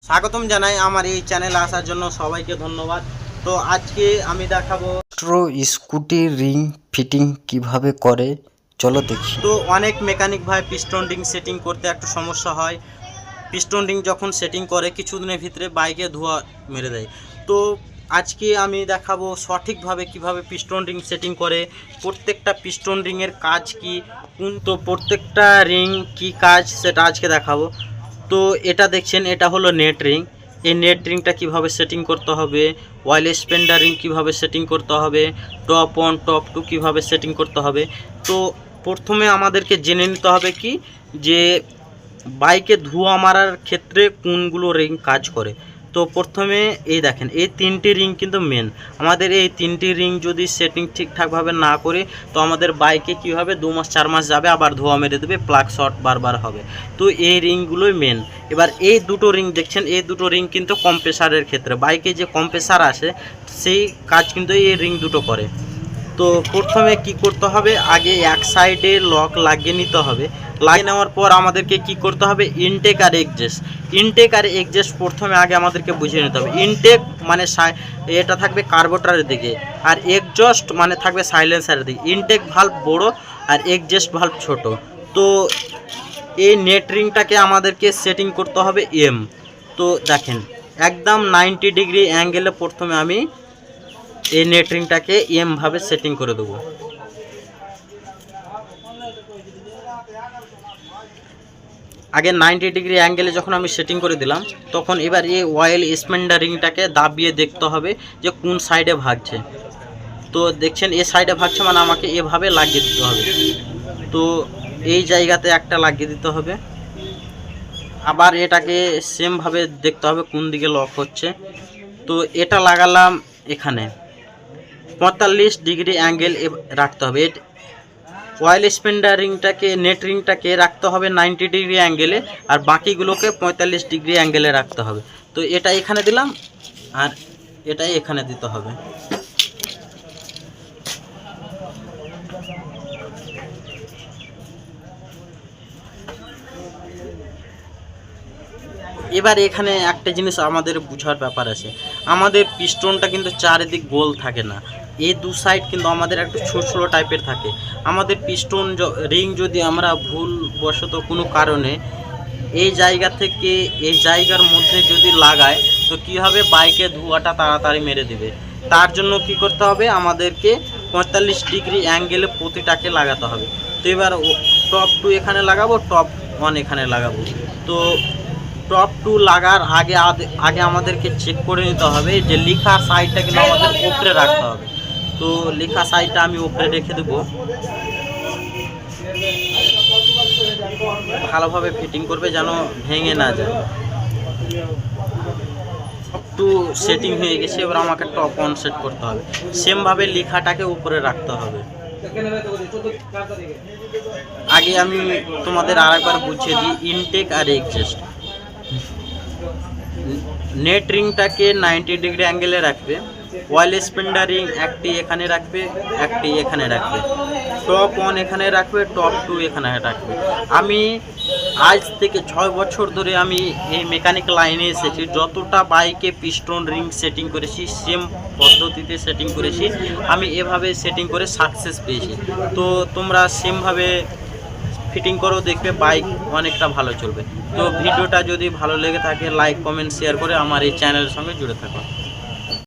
স্বাগতম জানাই আমার এই চ্যানেলে আসার জন্য সবাইকে ধন্যবাদ। তো আজকে আমি দেখাবো স্কুটি রিং ফিটিং কিভাবে করে, চলো দেখি। তো অনেক মেকানিক ভাই পিস্টন রিং সেটিং করতে একটু সমস্যা হয়। পিস্টন রিং যখন সেটিং করে কিছুদিনের ভিতরে বাইকে ধোঁয়া মেরে দেয়। তো আজকে আমি দেখাবো সঠিকভাবে কিভাবে পিস্টন রিং সেটিং করে, প্রত্যেকটা পিস্টন রিংয়ের কাজ কি, তো প্রত্যেকটা রিং কি কাজ সেটা আজকে দেখাবো। তো এটা দেখছেন, এটা হলো নেট রিং। এই নেট রিংটা কীভাবে সেটিং করতে হবে, অয়েল স্পেন্ডার রিং কীভাবে সেটিং করতে হবে, টপ ওয়ান টপ টু কীভাবে সেটিং করতে হবে। তো প্রথমে আমাদেরকে জেনে নিতে হবে কি যে বাইকে ধোঁয়া মারার ক্ষেত্রে কোনগুলো রিং কাজ করে। তো প্রথমে এই দেখেন, এই তিনটি রিং কিন্তু মেন। আমাদের এই তিনটি রিং যদি সেটিং ঠিকঠাকভাবে না করে তো আমাদের বাইকে কী হবে, 2 মাস 4 মাস যাবে আবার ধোঁয়া মেরে দেবে, প্লাগ শর্ট বারবার হবে। তো এই রিংগুলোই মেন। এবার এই দুটো রিং দেখছেন, এই দুটো রিং কিন্তু কম্প্রেসারের ক্ষেত্রে, বাইকে যে কম্প্রেসার আসে সেই কাজ কিন্তু এই রিং দুটো করে। তো প্রথমে কি করতে হবে, আগে এক সাইডে লক লাগিয়ে নিতে হবে। লাগিয়ে নেওয়ার পর আমাদেরকে কি করতে হবে, ইনটেক আর এক্সজস্ট প্রথমে আগে আমাদেরকে বুঝিয়ে নিতে হবে। ইনটেক মানে এটা থাকবে কার্বোরেটরের দিকে, আর এক্সজস্ট মানে থাকবে সাইলেন্সারের দিকে। ইনটেক ভাল্ব বড় আর এক্সজস্ট ভাল্ব ছোট। তো এই নেট রিংটাকে আমাদেরকে সেটিং করতে হবে এম। তো দেখেন, একদম 90 ডিগ্রি অ্যাঙ্গেলে প্রথমে আমি এই নেট রিংটাকে এম ভাবে সেটিং করে দেবো। আগে 90 ডিগ্রি অ্যাঙ্গেলে যখন আমি সেটিং করে দিলাম, তখন এবার এই অয়েল স্পেন্ডার রিংটাকে দাবিয়ে দেখতে হবে যে কোন সাইডে ভাগছে। তো দেখছেন এ সাইডে ভাগছে, মানে আমাকে এভাবে লাগিয়ে দিতে হবে। তো এই জায়গাতে একটা লাগিয়ে দিতে হবে। আবার এটাকে সেমভাবে দেখতে হবে কোন দিকে লক হচ্ছে। তো এটা লাগালাম এখানে 45 ডিগ্রি অ্যাঙ্গেল রাখতে হবে। অয়েল স্পেন্ডার রিংটাকে, নেট রিংটাকে রাখতে হবে 90 ডিগ্রি অ্যাঙ্গেলে, আর বাকিগুলোকে 45 ডিগ্রি অ্যাঙ্গেলে রাখতে হবে। তো এটা এখানে দিলাম আর এটাই এখানে দিতে হবে। এবার এখানে একটা জিনিস আমাদের বোঝার ব্যাপার আছে, আমাদের পিস্টনটা কিন্তু চারিদিক গোল থাকে না, এই দু সাইড কিন্তু আমাদের একটু ছোট ছোট টাইপের থাকে। আমাদের পিস্টন রিং যদি আমরা ভুলবশত কোনো কারণে এই জায়গা থেকে এই জায়গার মধ্যে যদি লাগায়, তো কী হবে, বাইকে ধোঁয়াটা তাড়াতাড়ি মেরে দেবে। তার জন্য কি করতে হবে, আমাদেরকে 45 ডিগ্রি অ্যাঙ্গেলে প্রতিটাকে লাগাতে হবে। তো এবার টপ 2 এখানে লাগাবো, টপ 1 এখানে লাগাবো। তো টপ 2 লাগার আগে আমাদেরকে চেক করে নিতে হবে যে লেখা সাইডটা কিন্তু আমাদের উপরে রাখতে হবে। তো লেখা সাইডটা আমি উপরে রেখে দেবো। ভালোভাবে ফিটিং করবে যেন ভেঙে না যায়। টপ 2 সেটিং হয়ে গেছে, এবার আমাকে টপ 1 সেট করতে হবে। সেমভাবে লেখাটাকে উপরে রাখতে হবে। আগে আমি তোমাদের আরেকবার বুঝিয়ে দিই, ইনটেক আর এক্সজস্ট। নেট রিংটাকে 90 ডিগ্রি অ্যাঙ্গেলে রাখবে, অয়েল স্পেন্ডার রিং একটি এখানে রাখবে, একটি এখানে রাখবে, টপ 1 এখানে রাখবে, টপ 2 এখানে রাখবে। আমি আজ থেকে 6 বছর ধরে আমি এই মেকানিক লাইনে এসেছি, যতটা বাইকে পিস্টন রিং সেটিং করেছি সেম পদ্ধতিতে সেটিং করেছি। আমি এভাবে সেটিং করে সাকসেস পেয়েছি। তো তোমরা সেমভাবে ফিটিং করো, দেখবে বাইক অনেকটা ভালো চলবে। তো ভিডিওটা যদি ভালো লেগে থাকে লাইক কমেন্ট শেয়ার করে আমার এই চ্যানেলের সঙ্গে জুড়ে থাকো।